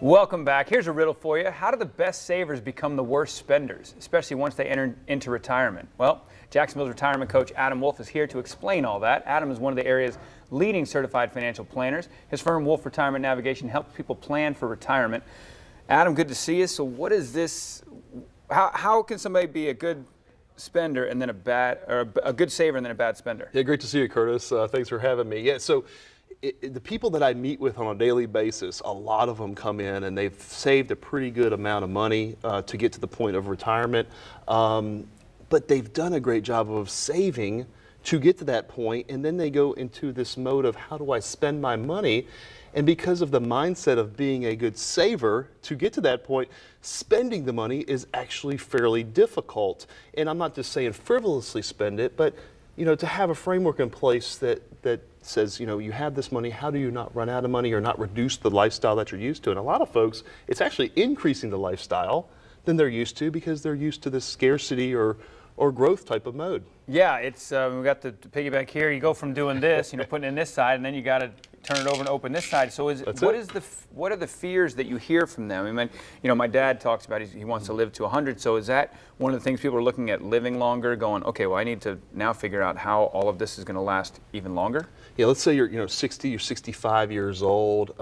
Welcome back. Here's a riddle for you. How do the best savers become the worst spenders, especially once they enter into retirement? Well, Jacksonville's retirement coach Adam Wolf is here to explain all that. Adam is one of the area's leading certified financial planners. His firm, Wolf Retirement Navigation, helps people plan for retirement. Adam, good to see you. So what is this? How can somebody be a good spender and then a good saver and then a bad spender? Yeah, great to see you, Curtis. Thanks for having me. Yeah, so the people that I meet with on a daily basis, a lot of them come in and they've saved a pretty good amount of money to get to the point of retirement, but they've done a great job of saving to get to that point, and then they go into this mode of how do I spend my money? And because of the mindset of being a good saver, to get to that point, spending the money is actually fairly difficult. And I'm not just saying frivolously spend it, but to have a framework in place that says, you have this money, how do you not run out of money or not reduce the lifestyle that you're used to? And a lot of folks, it's actually increasing the lifestyle than they're used to because they're used to this scarcity or growth type of mode. Yeah, it's we got the piggyback here. You go from doing this, putting in this side, and then you got to turn it over and open this side. So what are the fears that you hear from them? I mean, my dad talks about he wants to live to 100. So is that one of the things people are looking at, living longer, going, okay, well, I need to now figure out how all of this is going to last even longer? Yeah, let's say you're 60 or 65 years old.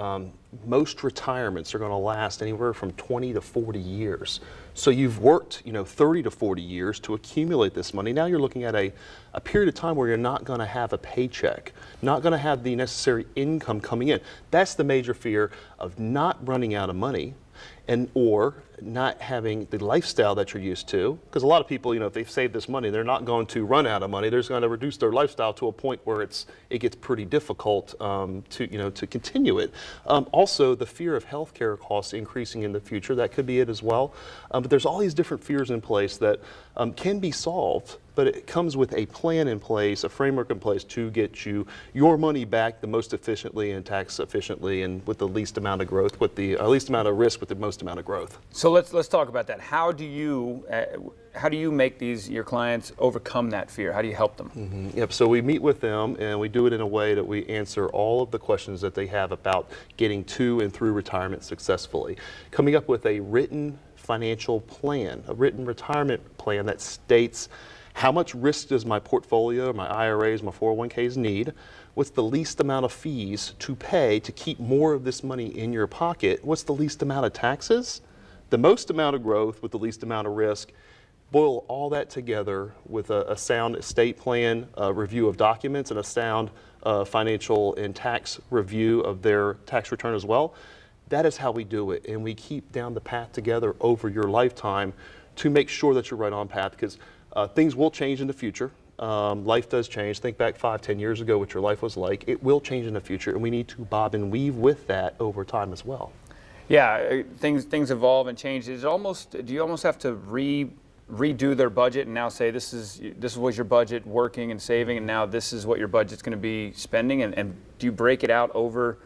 Most retirements are going to last anywhere from 20 to 40 years. So you've worked 30 to 40 years to accumulate this money. Now you're looking at a period of time where you're not going to have a paycheck, not going to have the necessary income coming in. That's the major fear of not running out of money or not having the lifestyle that you're used to. Because a lot of people, if they've saved this money, they're not going to run out of money. They're just going to reduce their lifestyle to a point where it gets pretty difficult to continue it. Also, the fear of healthcare costs increasing in the future, that could be it as well. But there's all these different fears in place that can be solved, but it comes with a plan in place, a framework in place to get you your money back the most efficiently and tax efficiently and with the least amount of growth, with the least amount of risk with the most amount of growth. So let's talk about that. How do you make your clients overcome that fear? How do you help them? Mm-hmm. Yep. So we meet with them and we do it in a way that we answer all of the questions that they have about getting to and through retirement successfully, coming up with a written financial plan, a written retirement plan that states how much risk does my portfolio, my IRAs, my 401ks need? What's the least amount of fees to pay to keep more of this money in your pocket? What's the least amount of taxes? The most amount of growth with the least amount of risk. Boil all that together with a sound estate plan, a review of documents, and a sound financial and tax review of their tax return as well. That is how we do it, and we keep down the path together over your lifetime to make sure that you're right on path, because things will change in the future. Life does change. Think back 5-10 years ago what your life was like. It will change in the future, and we need to bob and weave with that over time as well. Yeah, things evolve and change. Do you almost have to redo their budget and now say this was your budget working and saving, and now this is what your budget's going to be spending? And do you break it out over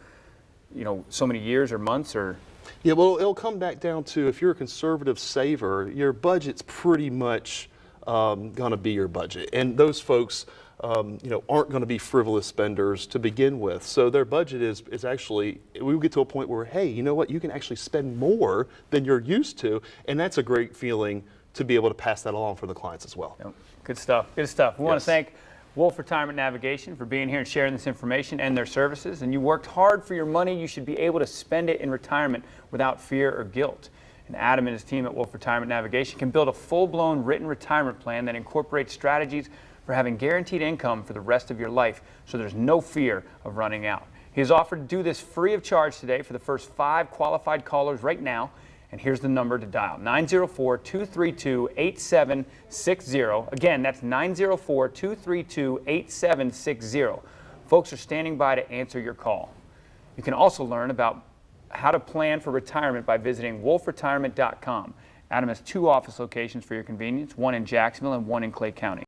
so many years or months or? Yeah, well, it'll come back down to, if you're a conservative saver, your budget's pretty much going to be your budget, and those folks aren't going to be frivolous spenders to begin with. So their budget is actually, we will get to a point where, hey, you know what, you can actually spend more than you're used to, and that's a great feeling to be able to pass that along for the clients as well. Yep. Good stuff. Good stuff. We want to thank Wolf Retirement Navigation for being here and sharing this information and their services. And you worked hard for your money. You should be able to spend it in retirement without fear or guilt. And Adam and his team at Wolf Retirement Navigation can build a full-blown written retirement plan that incorporates strategies for having guaranteed income for the rest of your life, so there's no fear of running out. He has offered to do this free of charge today for the first 5 qualified callers right now. And here's the number to dial, 904-232-8760. Again, that's 904-232-8760. Folks are standing by to answer your call. You can also learn about how to plan for retirement by visiting wolfretirement.com. Adam has 2 office locations for your convenience, one in Jacksonville and one in Clay County.